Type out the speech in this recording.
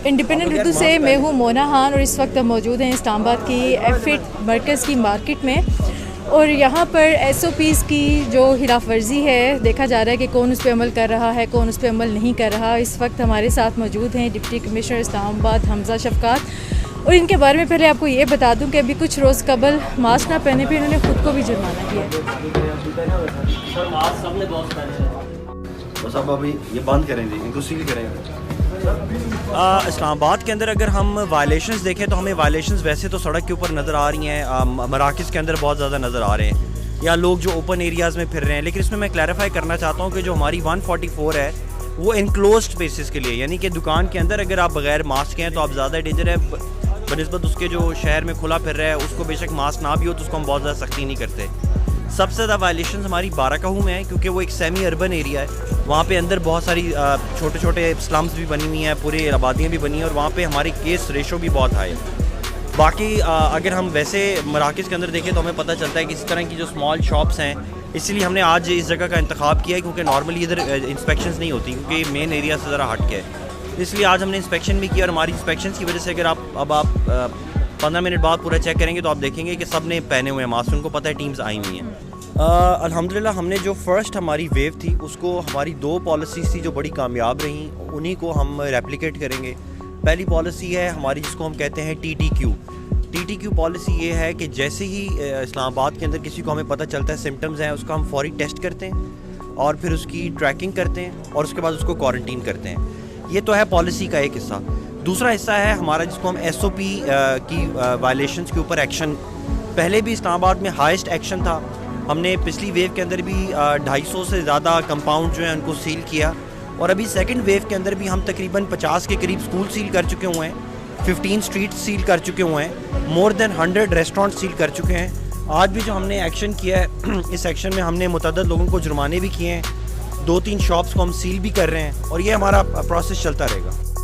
Independent Urdu से मैं हूँ मोना खान और इस वक्त हम मौजूद हैं इस्लामाबाद की एफिट मरकज़ की मार्केट में। और यहाँ पर SOPs की जो खिलाफ वर्जी है देखा जा रहा है कि कौन उस पर अमल कर रहा है, कौन उस पर अमल नहीं कर रहा। इस वक्त हमारे साथ मौजूद हैं डिप्टी कमिश्नर इस्लामाबाद हमजा शफकात। और इनके बारे में पहले आपको ये बता दूं कि अभी कुछ रोज़ कबल मास्क ना पहने पे इन्होंने ख़ुद को भी जुर्माना किया। बस अब अभी ये बंद करेंगे, इनको सील करेंगे। इस्लामाबाद के अंदर अगर हम वायलेशंस देखें तो हमें वायलेशंस वैसे तो सड़क के ऊपर नज़र आ रही हैं, मराकज़ के अंदर बहुत ज़्यादा नज़र आ रहे हैं, या लोग जो ओपन एरियाज़ में फिर रहे हैं। लेकिन इसमें मैं क्लैरिफाई करना चाहता हूँ कि जो हमारी 144 है वो इनक्लोज्ड स्पेसेस के लिए, यानी कि दुकान के अंदर अगर आप बगैर मास्क हैं तो आप ज़्यादा डेंजर है बनिस्बत उसके जो शहर में खुला फिर रहा है उसको। बेशक मास्क ना भी हो तो उसको हम बहुत ज़्यादा सख्ती नहीं करते। सबसे ज़्यादा वायलेशन हमारी बाराकाहू में है क्योंकि वो एक सेमी अर्बन एरिया है। वहाँ पे अंदर बहुत सारी छोटे छोटे स्लम्स भी बनी हुई हैं, पूरी आबादियाँ भी बनी हैं और वहाँ पे हमारी केस रेशो भी बहुत हाई है। बाकी अगर हम वैसे मराकज़ के अंदर देखें तो हमें पता चलता है कि इस तरह की जो स्मॉल शॉप्स हैं, इसलिए हमने आज इस जगह का इंतखाब किया है क्योंकि नॉर्मली इधर इंस्पेक्शंस नहीं होती क्योंकि मेन एरिया से ज़रा हट के है। इसलिए आज हमने इंस्पेक्शन भी किया और हमारी इंस्पेक्शन की वजह से अगर आप 15 मिनट बाद पूरा चेक करेंगे तो आप देखेंगे कि सब ने पहने हुए हैं मास्क, उनको पता है टीम्स आई हुई हैं। अल्हम्दुलिल्लाह हमने जो फर्स्ट हमारी वेव थी उसको हमारी 2 पॉलिसीज़ थी जो बड़ी कामयाब रहीं, उन्हीं को हम रेप्लिकेट करेंगे। पहली पॉलिसी है हमारी जिसको हम कहते हैं TTQ पॉलिसी ये है कि जैसे ही इस्लामाबाद के अंदर किसी को हमें पता चलता है सिम्टम्स हैं उसका हम फौरी टेस्ट करते हैं और फिर उसकी ट्रैकिंग करते हैं और उसके बाद उसको क्वारंटीन करते हैं। ये तो है पॉलिसी का एक हिस्सा। दूसरा हिस्सा है हमारा जिसको हम SOP की वायलेशंस के ऊपर एक्शन। पहले भी इस्लामाबाद में हाईएस्ट एक्शन था। हमने पिछली वेव के अंदर भी 250 से ज़्यादा कंपाउंड जो हैं उनको सील किया और अभी सेकंड वेव के अंदर भी हम तकरीबन 50 के करीब स्कूल सील कर चुके हुए हैं, 15 स्ट्रीट सील कर चुके हुए हैं, मोर देन 100 रेस्टोरेंट सील कर चुके हैं। आज भी जो हमने एक्शन किया है इस एक्शन में हमने मुतअद्दिद लोगों को जुर्माने भी किए हैं, 2-3 शॉप्स को हम सील भी कर रहे हैं और ये हमारा प्रोसेस चलता रहेगा।